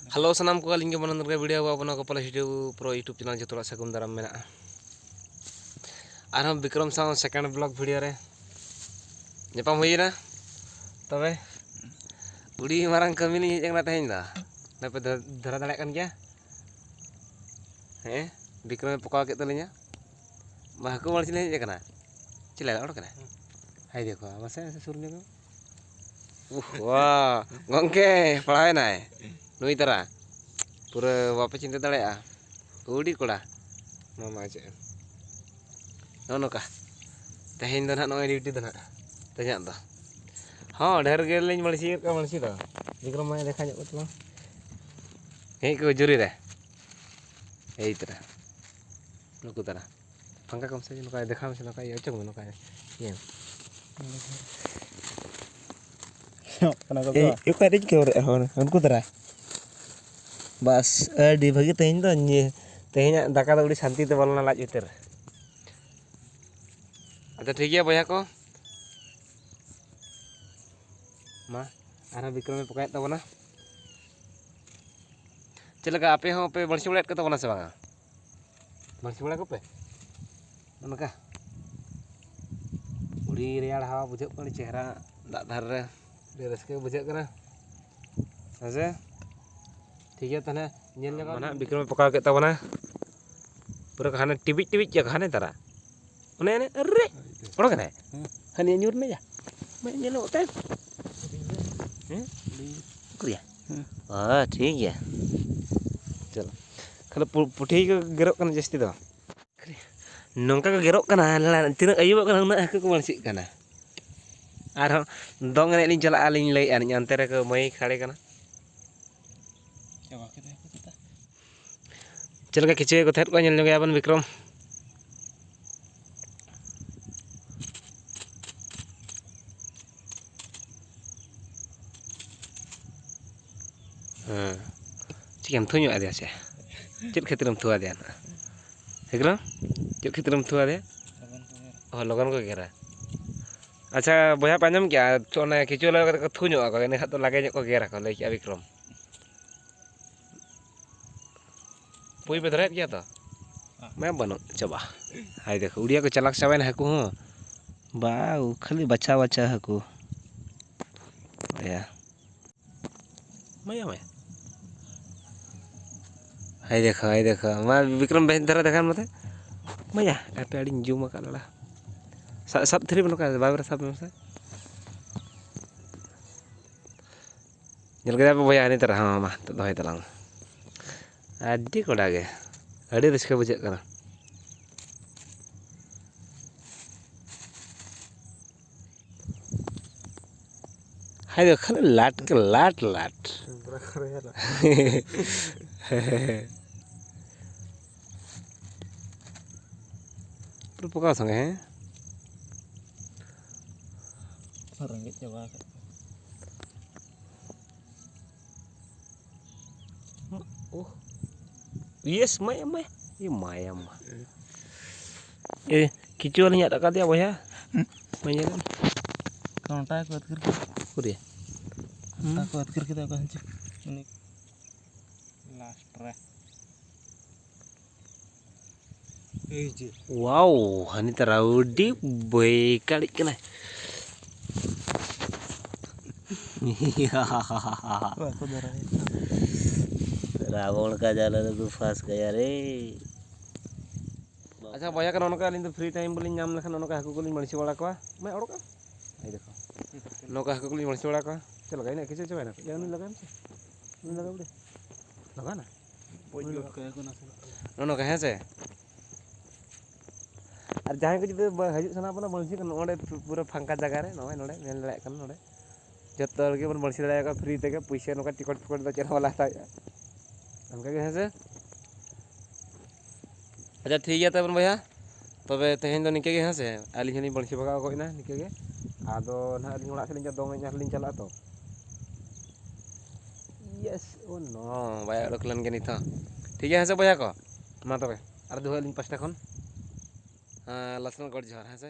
Halo sanam ko aling gimana nurga video apa ko pala video pro YouTube channel jotola sagum daram mena arham Bikram saw second vlog video re nyapam hoyina tobe udi marang kami ni yang natehin dah dapat dara dale kan gya Bikram pokal ke talinya bah ko mal sini kana cila or kana hai dekho masa surnya ko wah ngongke palawe nai nui tara pura bapak cinta tale ah udi kola mama aja nono kah tehin do nak noy duty do nak tanya do ha ढेर ge leñ malsi ka malsi do Bikram mai dekha nyok to hei ko juri re ei tara nuku tara pangka kam se nuka dekha se nuka ye chong nuka ye yo ka rej ke ore hon unku tara बस D भागी तेहन तो तेहन दाका तो उड़ी शांति ते बोलना लाज उतर अच्छा ठीक है भैया को मा आरा Bikram पकाय तबना चलगा आपे हो पे बंसी बड़े तबना से बांगा बंसी बड़े को पे ननका उड़ी रेयाड़ हवा बुझे कन चेहरा दाग धार रे रस्के बुझे कना हसे ठीक है तने ñel nya mana Bikram pakaw ke tabana pura kahane tibit ya kahane tara one ne re orang kana hani nyur ne ya me ñel ote kriya ah ठीक है चलो kalau putih ke gerok kan jasti do nongka ke gerok kana tina ayu kana na aku malsik kana arho dong ne lin chala alin lay an nyantere ke mai khare kana चल का खिचे को थेट को ñel ñoge अपन Bikram चिकम थुño ada se चेत खेतरम थुआ दे ना Bikram चेत खेतरम थुआ दे oh logan को गेरा अच्छा boya panjam क्या तो ना खिचो लगा को थुño को ने तो लगे को गेरा को ले क्या Bikram पुई पे धरे क्या तो मैं बनो चबा हाय देखो उड़िया को चलाक चावे ना हकू हो बाऊ खाली बच्चा बच्चा हकू या मैं हाय देखो मैं Bikram बहन धरे देखा मते मैं पे अड़ी जुम का लड़ा सब थ्री बनो का बाबर सब में से जल के भैया नहीं तरह हां मा तो दोय तलांग आदि कोड़ा गे अड़ी रस्के बुझे कना हाय देखो खाली लाट के लाट पुका संगे हैं रंगीत चबा ओह yes मैं ये माया मा किचु वाली याद का दिया भैया मैं ये कांटा को करके पूरी को करके तो कहां से लास्ट रे ए जी वाओ हनी तराउडी बई काली कना रावण का जाला तो फास गया रे अच्छा भैया का नोका लिन तो फ्री टाइम बोली नाम लेखन नोका हाकू को लिन मणसी बड़ा को मैं ओड़का आई देखो नोका हाकू को लिन मणसी बड़ा को चल गई ना किसे चवे ना या नहीं लगा नहीं लगा बड़े लगा ना पोज का को ना नोका है से और जहां को जदि हजू सना बना मणसी को नोडे पूरा फांका जगह रे नोय नोडे नेल लड़ाय कन नोडे जत्तर के बन मणसी लड़ाय का फ्री ते पैसा नोका टिकट फिकट दो चेरा वाला था उनका के है से अच्छा ठीक है तब भैया तबे तेहन दो निके के है से आली हनी बंसी भगाव को ना निके के आदो ना आली ओड़ा से दो में लिन चला तो यस ओ नो भैया रखलन के नहीं था ठीक है से भैया को मा तबे आर दुहलिन पास्टा खन लसन गड़ जोहर है से